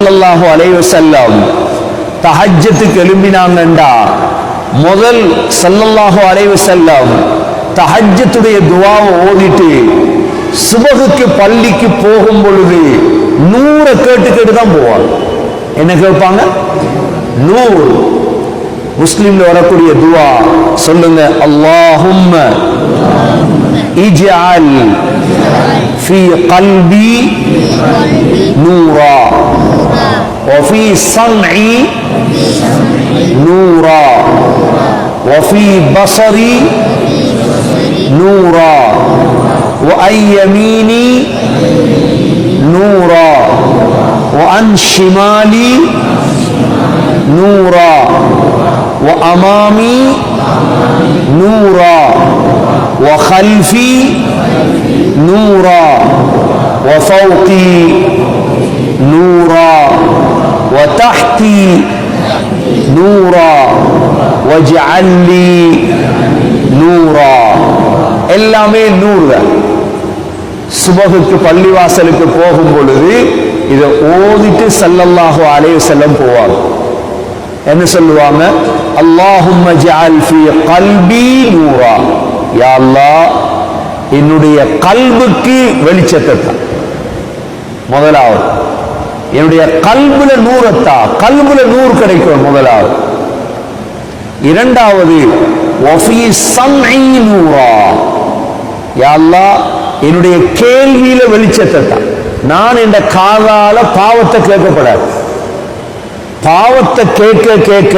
ஸல்லல்லாஹு அலைஹி வஸல்லம் தஹஜ்ஜத்துக்கு எழும்பினாங்கண்டா முதல் ஸல்லல்லாஹு அலைஹி வஸல்லம் தஹஜ்ஜத்துடைய துஆவை ஓதிட்டு சுபஹுக்கு பள்ளிக்கு போகும் பொழுது நூரை கேட்டு தான் போவாங்க. என்ன கேட்பாங்க? நூர். முஸ்லிம்ல வரக்கூடிய துஆ சொல்லுங்க, அல்லாஹும்ம இஜ்அல் ஃபீ கல்பி நூரா وفي سمعي نورا وفي بصري نورا وعن يميني نورا وعن شمالي نورا وأمامي نورا وخلفي نورا وفوقي نورا وتحتي نورا واجعل لي نورا. எல்லாமே நூறு தான். சுபஹுக்கு பள்ளிவாசலுக்கு போகும் பொழுது இதை ஓதிட்டு ஸல்லல்லாஹு அலைஹி வஸல்லம் போவாங்க. என்ன சொல்லுவாங்க? அல்லாஹும்ம ஜஅல் ஃபீ கல்பி நூரா. யா அல்லாஹ், என்னுடைய கல்புக்கு வெளிச்சத்தை தா. முதலாவது என்னுடைய கல்புல நூறத்தா, கல்புல நூறு கிடைக்கும் முதலாவது. இரண்டாவது வஃபீ ஸம்இ நூரா. யா அல்லாஹ், என்னுடைய கேள்வியில வெளிச்சத்தை தா. நான் இந்த காதால பாவத்தை கேட்கப்படாது. பாவத்தை கேட்க கேட்க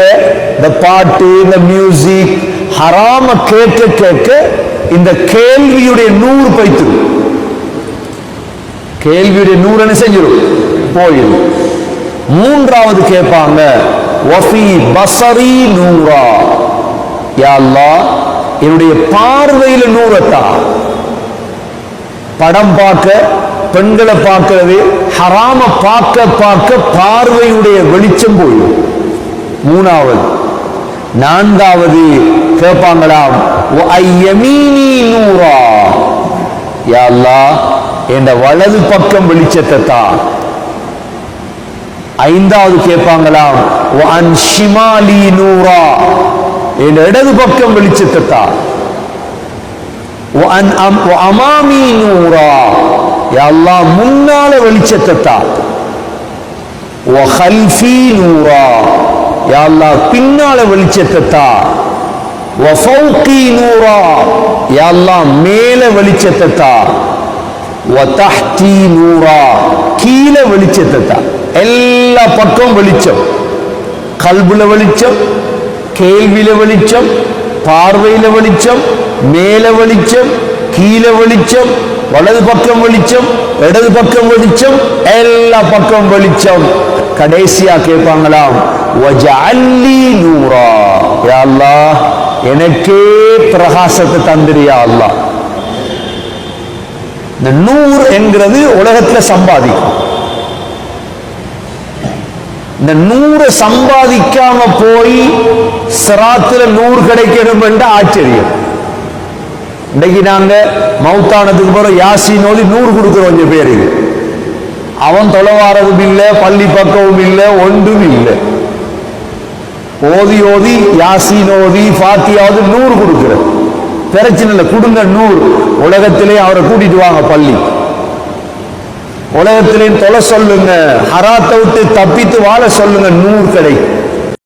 இந்த பாட்டு, இந்த மியூசிக், ஹராம கேட்க கேட்க இந்த கேள்வியுடைய நூறு பைத்துடும். கேள்வியுடைய நூறு என்ன செஞ்சிடும்? போயிடும். மூன்றாவது கேட்பாங்க, வஃபீ பஸரி நூரா. யா அல்லாஹ், என்னுடைய பார்வையில நூறத்தா. படம் பார்க்க, பெண்களை பார்க்கிறது, ஹராம பார்க்க பார்க்க பார்வையுடைய வெளிச்சம் போயிடும். மூணாவது. நான்காவது கேட்பாங்களாம், வஅய்யமீனி நூரா. யா அல்லாஹ், என்ற வலது பக்கம் வெளிச்சத்தை தா. ஐந்தாவது கேட்பாங்களாம், வஅன் ஷிமாலி நூரா. என்ற இடது பக்கம் வெளிச்சத்தை தா. வஅன் அமாமி நூரா. யா அல்லாஹ், முன்னால வெளிச்சத்தை தா. வஹல்ஃபி நூரா. யா அல்லாஹ், பின்னால வெளிச்சத்தை தா. வஃபௌகி நூரா. யா அல்லாஹ், மேல வெளிச்சத்தை தா. வதஹ்தி நூரா. கீழ வெளிச்சத்தை தா. எல்லா பக்கம் வெளிச்சம். கல்புல வெளிச்சம், கேள்வியில வெளிச்சம், பார்வையில வெளிச்சம், மேல வெளிச்சம், கீழ வெளிச்சம், வலது பக்கம் வெளிச்சம், இடது பக்கம் வெளிச்சம், எல்லா பக்கம் வெளிச்சம். கடைசியா கேட்பாங்களாம், வஜஅல் லீ நூரா. யா அல்லாஹ், எனக்கே பிரகாசத்தை தந்திரியா அல்லாஹ். இந்த நூறு என்கிறது உலகத்துல சம்பாதிக்கும். இந்த நூறு சம்பாதிக்காம போய் சிராத்துல நூறு கிடைக்கணும் என்ற ஆச்சரியம். இன்னைக்கு நாங்க மௌத்தானதுக்கு போற யாசின் ஓதி நூறு கொடுக்கிறோம். கொஞ்சம் பேருக்கு அவன் தொலைவாரதும் இல்லை, பள்ளி பக்கமும் இல்லை, ஒன்றும் இல்லை. ஓதி ஓதி யாசின் ஓதி ஃபாத்தியாவது நூறு கொடுக்கிற பிரச்சனை இல்லை, கொடுங்க நூறு. உலகத்திலே அவரை கூட்டிட்டு வாங்க பள்ளி. உலகத்திலேயும் தொலை சொல்லுங்க, ஹராத்தை விட்டு தப்பித்து வாழ சொல்லுங்க, நூறு கிடைக்கும்.